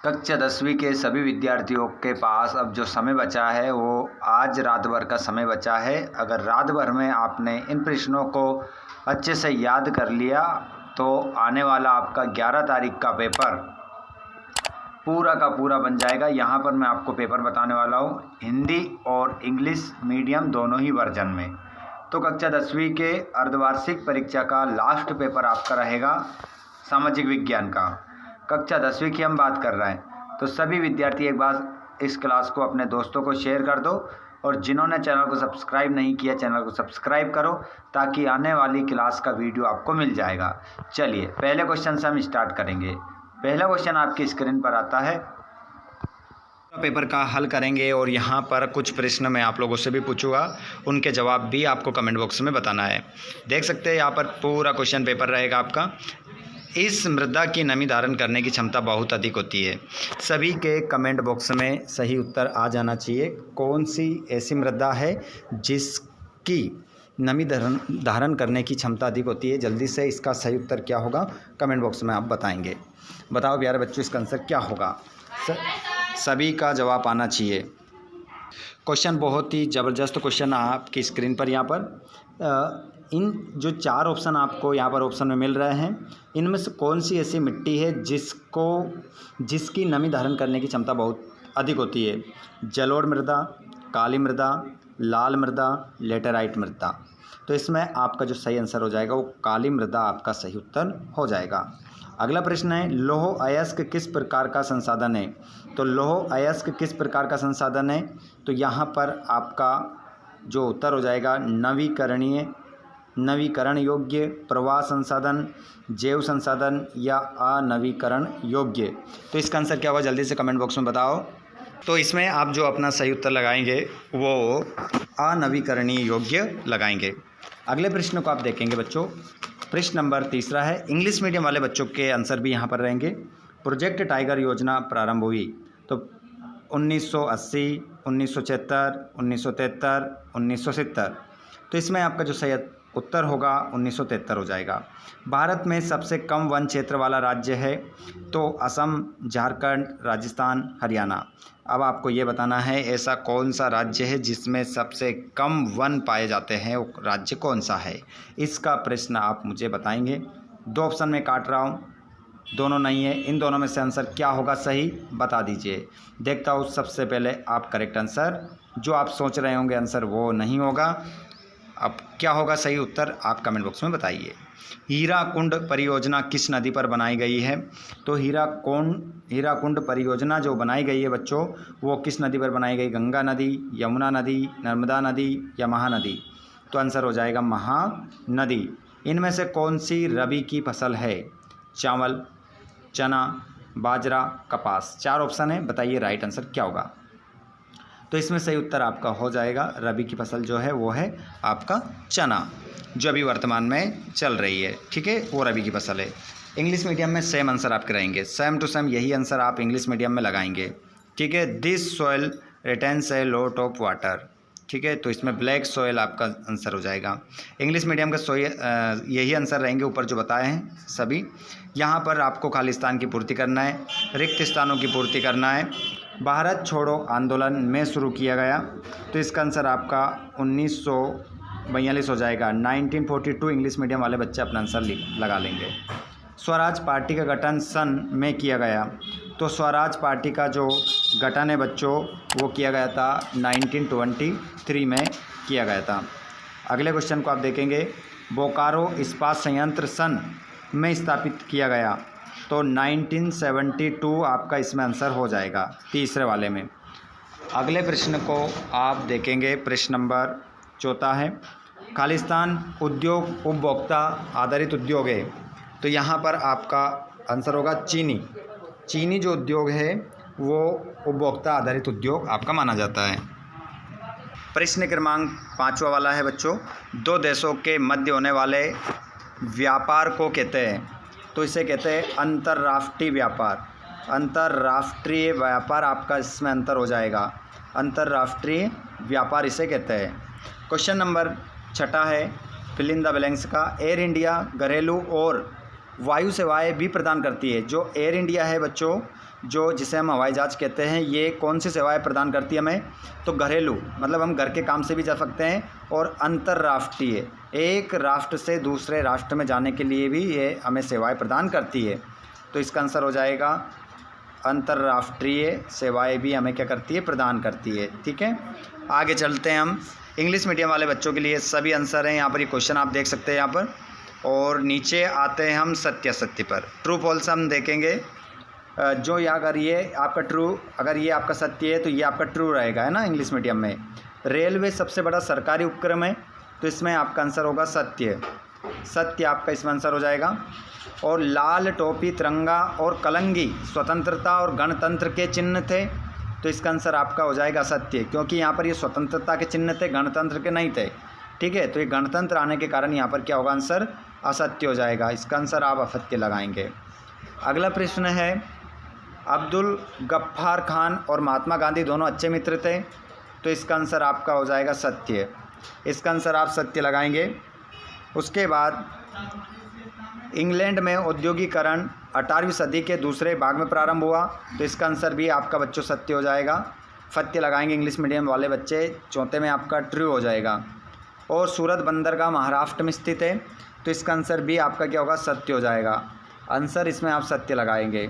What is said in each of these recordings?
कक्षा 10वीं के सभी विद्यार्थियों के पास अब जो समय बचा है वो आज रात भर का समय बचा है। अगर रात भर में आपने इन प्रश्नों को अच्छे से याद कर लिया तो आने वाला आपका 11 तारीख का पेपर पूरा का पूरा बन जाएगा। यहाँ पर मैं आपको पेपर बताने वाला हूँ हिंदी और इंग्लिश मीडियम दोनों ही वर्जन में। तो कक्षा 10वीं के अर्धवार्षिक परीक्षा का लास्ट पेपर आपका रहेगा सामाजिक विज्ञान का। कक्षा 10वीं की हम बात कर रहे हैं, तो सभी विद्यार्थी एक बार इस क्लास को अपने दोस्तों को शेयर कर दो और जिन्होंने चैनल को सब्सक्राइब नहीं किया चैनल को सब्सक्राइब करो ताकि आने वाली क्लास का वीडियो आपको मिल जाएगा। चलिए पहले क्वेश्चन से हम स्टार्ट करेंगे। पहला क्वेश्चन आपकी स्क्रीन पर आता है, पेपर का हल करेंगे और यहाँ पर कुछ प्रश्न मैं आप लोगों से भी पूछूंगा, उनके जवाब भी आपको कमेंट बॉक्स में बताना है। देख सकते हैं यहाँ पर पूरा क्वेश्चन पेपर रहेगा आपका। इस मृदा की नमी धारण करने की क्षमता बहुत अधिक होती है। सभी के कमेंट बॉक्स में सही उत्तर आ जाना चाहिए। कौन सी ऐसी मृदा है जिसकी नमी धारण करने की क्षमता अधिक होती है? जल्दी से इसका सही उत्तर क्या होगा कमेंट बॉक्स में आप बताएंगे। बताओ प्यारे बच्चों इसका आंसर क्या होगा? सभी का जवाब आना चाहिए। क्वेश्चन बहुत ही ज़बरदस्त क्वेश्चन आपकी स्क्रीन पर यहाँ पर इन जो 4 ऑप्शन आपको यहाँ पर ऑप्शन में मिल रहे हैं, इनमें से कौन सी ऐसी मिट्टी है जिसकी नमी धारण करने की क्षमता बहुत अधिक होती है? जलोढ़ मृदा, काली मृदा, लाल मृदा, लेटेराइट मृदा। तो इसमें आपका जो सही आंसर हो जाएगा वो काली मृदा आपका सही उत्तर हो जाएगा। अगला प्रश्न है, लौह अयस्क किस प्रकार का संसाधन है? तो लौह अयस्क किस प्रकार का संसाधन है? तो यहाँ पर आपका जो उत्तर हो जाएगा नवीकरण योग्य, प्रवाह संसाधन, जैव संसाधन या अनवीकरण योग्य। तो इसका आंसर क्या होगा जल्दी से कमेंट बॉक्स में बताओ। तो इसमें आप जो अपना सही उत्तर लगाएंगे वो अनवीकरणीय योग्य लगाएंगे। अगले प्रश्न को आप देखेंगे बच्चों। प्रश्न नंबर 3 है, इंग्लिश मीडियम वाले बच्चों के आंसर भी यहाँ पर रहेंगे। प्रोजेक्ट टाइगर योजना प्रारंभ हुई तो 1980, 1976, 1973, 1970। तो इसमें आपका जो सही उत्तर होगा 1973 हो जाएगा। भारत में सबसे कम वन क्षेत्र वाला राज्य है तो असम, झारखंड, राजस्थान, हरियाणा। अब आपको ये बताना है ऐसा कौन सा राज्य है जिसमें सबसे कम वन पाए जाते हैं, वो राज्य कौन सा है? इसका प्रश्न आप मुझे बताएंगे। 2 ऑप्शन में काट रहा हूँ, दोनों नहीं है। इन दोनों में से आंसर क्या होगा सही बता दीजिए। देखता हूँ सबसे पहले आप करेक्ट आंसर जो आप सोच रहे होंगे आंसर वो नहीं होगा। अब क्या होगा सही उत्तर आप कमेंट बॉक्स में बताइए। हीराकुंड परियोजना किस नदी पर बनाई गई है? तो हीराकुंड परियोजना जो बनाई गई है बच्चों वो किस नदी पर बनाई गई? गंगा नदी, यमुना नदी, नर्मदा नदी या महानदी? तो आंसर हो जाएगा महानदी। इनमें से कौन सी रबी की फसल है? चावल, चना, बाजरा, कपास। 4 ऑप्शन है, बताइए राइट आंसर क्या होगा? तो इसमें सही उत्तर आपका हो जाएगा रबी की फसल जो है वो है आपका चना, जो अभी वर्तमान में चल रही है। ठीक है, वो रबी की फसल है। इंग्लिश मीडियम में सेम आंसर आपके रहेंगे, सेम टू सेम यही आंसर आप इंग्लिश मीडियम में लगाएंगे। ठीक है, this soil retains a lot of water. ठीक है, तो इसमें ब्लैक सॉइल आपका आंसर हो जाएगा। इंग्लिश मीडियम का यही आंसर रहेंगे ऊपर जो बताए हैं सभी। यहाँ पर आपको खालिस्तान की पूर्ति करना है, रिक्त स्थानों की पूर्ति करना है। भारत छोड़ो आंदोलन में शुरू किया गया तो इसका आंसर आपका 1942 हो जाएगा। 1942 इंग्लिश मीडियम वाले बच्चे अपना आंसर लगा लेंगे। स्वराज पार्टी का गठन सन में किया गया तो स्वराज पार्टी का जो गठन है बच्चों वो किया गया था 1923 में किया गया था। अगले क्वेश्चन को आप देखेंगे, बोकारो इस्पात संयंत्र सन में स्थापित किया गया तो 1972 आपका इसमें आंसर हो जाएगा तीसरे वाले में। अगले प्रश्न को आप देखेंगे, प्रश्न नंबर 4 है, खालिस्तान उद्योग उपभोक्ता आधारित उद्योग है तो यहाँ पर आपका आंसर होगा चीनी जो उद्योग है वो उपभोक्ता आधारित उद्योग आपका माना जाता है। प्रश्न क्रमांक 5 वाला है बच्चों, 2 देशों के मध्य होने वाले व्यापार को कहते हैं? तो इसे कहते हैं अंतर्राष्ट्रीय व्यापार। अंतर्राष्ट्रीय व्यापार आपका इसमें अंतर हो जाएगा, अंतर्राष्ट्रीय व्यापार इसे कहते हैं। क्वेश्चन नंबर 6 है, फिल इन द ब्लैंक्स का। एयर इंडिया घरेलू और वायु सेवाएं भी प्रदान करती है। जो एयर इंडिया है बच्चों, जो जिसे हम हवाई जहाज़ कहते हैं, ये कौन सी सेवाएं प्रदान करती है हमें? तो घरेलू, मतलब हम घर के काम से भी जा सकते हैं, और अंतर्राष्ट्रीय, एक राष्ट्र से दूसरे राष्ट्र में जाने के लिए भी ये हमें सेवाएं प्रदान करती है। तो इसका आंसर हो जाएगा अंतर्राष्ट्रीय सेवाएं भी हमें क्या करती है? प्रदान करती है। ठीक है, आगे चलते हैं हम। इंग्लिश मीडियम वाले बच्चों के लिए सभी आंसर हैं यहाँ पर, ये क्वेश्चन आप देख सकते हैं यहाँ पर। और नीचे आते हैं हम सत्य असत्य पर। ट्रू फॉल्स हम देखेंगे। जो या अगर ये आपका ट्रू, अगर ये आपका सत्य है तो ये आपका ट्रू रहेगा, है ना। इंग्लिश मीडियम में रेलवे सबसे बड़ा सरकारी उपक्रम है, तो इसमें आपका आंसर होगा सत्य। सत्य आपका इसमें आंसर हो जाएगा। और लाल टोपी, तिरंगा और कलंगी स्वतंत्रता और गणतंत्र के चिन्ह थे, तो इसका आंसर आपका हो जाएगा सत्य, क्योंकि यहाँ पर ये स्वतंत्रता के चिन्ह थे, गणतंत्र के नहीं थे। ठीक है, तो ये गणतंत्र आने के कारण यहाँ पर क्या होगा? आंसर असत्य हो जाएगा। इसका आंसर आप असत्य लगाएंगे। अगला प्रश्न है, अब्दुल गफ्फार खान और महात्मा गांधी दोनों अच्छे मित्र थे, तो इसका आंसर आपका हो जाएगा सत्य। इसका आंसर आप सत्य लगाएंगे। उसके बाद इंग्लैंड में औद्योगिकरण 18वीं सदी के दूसरे भाग में प्रारंभ हुआ, तो इसका आंसर भी आपका बच्चों सत्य हो जाएगा। सत्य लगाएंगे इंग्लिश मीडियम वाले बच्चे। चौथे में आपका ट्रू हो जाएगा। और सूरत बंदरगाह महाराष्ट्र में स्थित है, तो इसका आंसर भी आपका क्या होगा? सत्य हो जाएगा। आंसर इसमें आप सत्य लगाएंगे।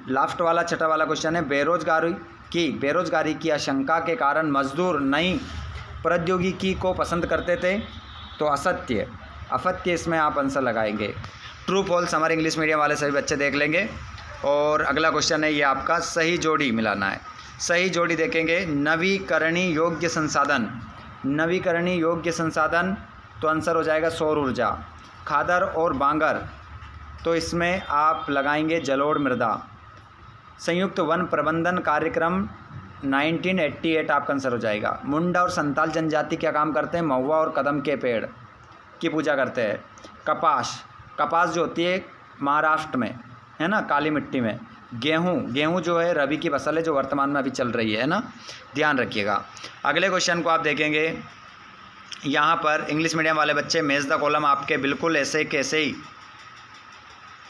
लास्ट वाला छठा वाला क्वेश्चन है, बेरोजगारी की आशंका के कारण मजदूर नई प्रौद्योगिकी को पसंद करते थे, तो असत्य। असत्य इसमें आप आंसर लगाएंगे। ट्रू फॉल्स हमारे इंग्लिश मीडियम वाले सभी बच्चे देख लेंगे। और अगला क्वेश्चन है, ये आपका सही जोड़ी मिलाना है। सही जोड़ी देखेंगे। नवीकरणीय योग्य संसाधन, नवीकरणीय योग्य संसाधन, तो आंसर हो जाएगा सौर ऊर्जा। खादर और बांगर, तो इसमें आप लगाएंगे जलोढ़ मृदा। संयुक्त वन प्रबंधन कार्यक्रम 1988 आपका आंसर हो जाएगा। मुंडा और संताल जनजाति क्या काम करते हैं? महुआ और कदम के पेड़ की पूजा करते हैं। कपास जो होती है महाराष्ट्र में, है ना, काली मिट्टी में। गेहूँ जो है रबी की फसल है, जो वर्तमान में अभी चल रही है ना, ध्यान रखिएगा। अगले क्वेश्चन को आप देखेंगे। यहाँ पर इंग्लिश मीडियम वाले बच्चे मैच द कॉलम आपके बिल्कुल ऐसे कैसे ही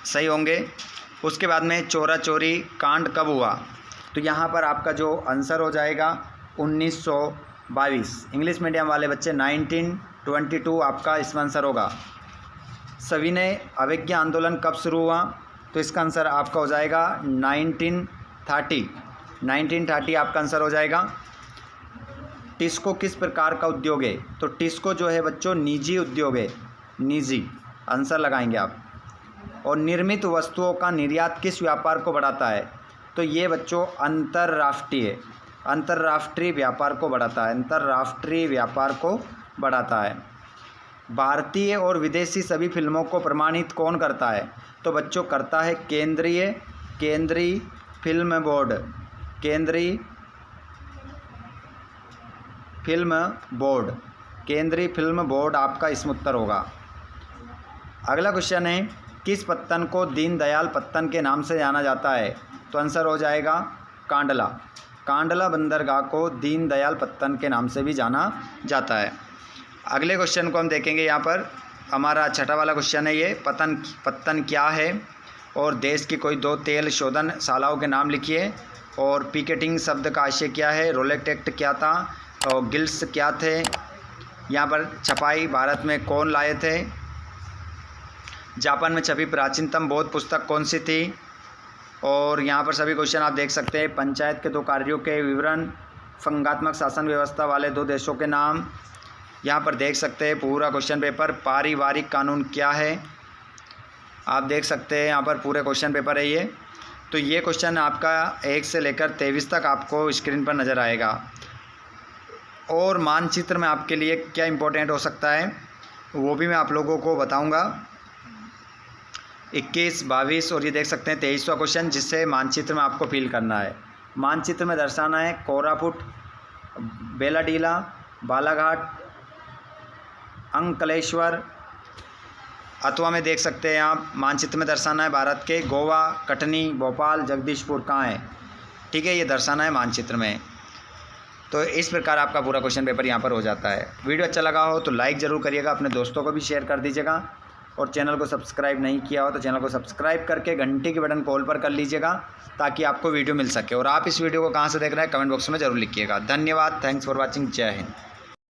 सही होंगे। उसके बाद में चोरा चोरी कांड कब हुआ? तो यहाँ पर आपका जो आंसर हो जाएगा 1922। इंग्लिश मीडियम वाले बच्चे 1922 आपका इसमें आंसर होगा। सविनय अवज्ञा आंदोलन कब शुरू हुआ? तो इसका आंसर आपका हो जाएगा 1930 आपका आंसर हो जाएगा। टिस्को किस प्रकार का उद्योग है? तो टिस्को जो है बच्चों निजी उद्योग है, निजी। आंसर लगाएंगे आप। और निर्मित वस्तुओं का निर्यात किस व्यापार को बढ़ाता है? तो ये बच्चों अंतर्राष्ट्रीय व्यापार को बढ़ाता है, अंतर्राष्ट्रीय व्यापार को बढ़ाता है। भारतीय और विदेशी सभी फिल्मों को प्रमाणित कौन करता है? तो बच्चों करता है केंद्रीय फिल्म बोर्ड, केंद्रीय फिल्म बोर्ड आपका इसमें उत्तर होगा। अगला क्वेश्चन है, किस पत्तन को दीनदयाल पत्तन के नाम से जाना जाता है? तो आंसर हो जाएगा कांडला बंदरगाह को दीनदयाल पत्तन के नाम से भी जाना जाता है। अगले क्वेश्चन को हम देखेंगे। यहाँ पर हमारा छठा वाला क्वेश्चन है, ये पत्तन क्या है? और देश की कोई 2 तेल शोधन शालाओं के नाम लिखिए। और पिकेटिंग शब्द का आशय क्या है? रोलेट एक्ट क्या था? और गिल्ड्स क्या थे? यहाँ पर छपाई भारत में कौन लाए थे? जापान में छपी प्राचीनतम बौद्ध पुस्तक कौन सी थी? और यहाँ पर सभी क्वेश्चन आप देख सकते हैं। पंचायत के 2 कार्यों के विवरण, संघात्मक शासन व्यवस्था वाले 2 देशों के नाम, यहाँ पर देख सकते हैं पूरा क्वेश्चन पेपर। पारिवारिक कानून क्या है? आप देख सकते हैं यहाँ पर पूरे क्वेश्चन पेपर है ये। तो ये क्वेश्चन आपका 1 से लेकर 23 तक आपको स्क्रीन पर नज़र आएगा। और मानचित्र में आपके लिए क्या इम्पोर्टेंट हो सकता है वो भी मैं आप लोगों को बताऊँगा। 21, 22 और ये देख सकते हैं 23वां क्वेश्चन, जिससे मानचित्र में आपको फिल करना है। मानचित्र में दर्शाना है कोरापुट, बेलाडीला, बालाघाट, अंकलेश्वर, अथवा में देख सकते हैं आप मानचित्र में दर्शाना है भारत के गोवा, कटनी, भोपाल, जगदीशपुर कहाँ है। ठीक है, ये दर्शाना है मानचित्र में। तो इस प्रकार आपका पूरा क्वेश्चन पेपर यहाँ पर हो जाता है। वीडियो अच्छा लगा हो तो लाइक ज़रूर करिएगा, अपने दोस्तों को भी शेयर कर दीजिएगा। और चैनल को सब्सक्राइब नहीं किया हो तो चैनल को सब्सक्राइब करके घंटे के बटन को ऑल पर कर लीजिएगा ताकि आपको वीडियो मिल सके। और आप इस वीडियो को कहाँ से देख रहे हैं कमेंट बॉक्स में ज़रूर लिखिएगा। धन्यवाद। Thanks for watching. जय हिंद।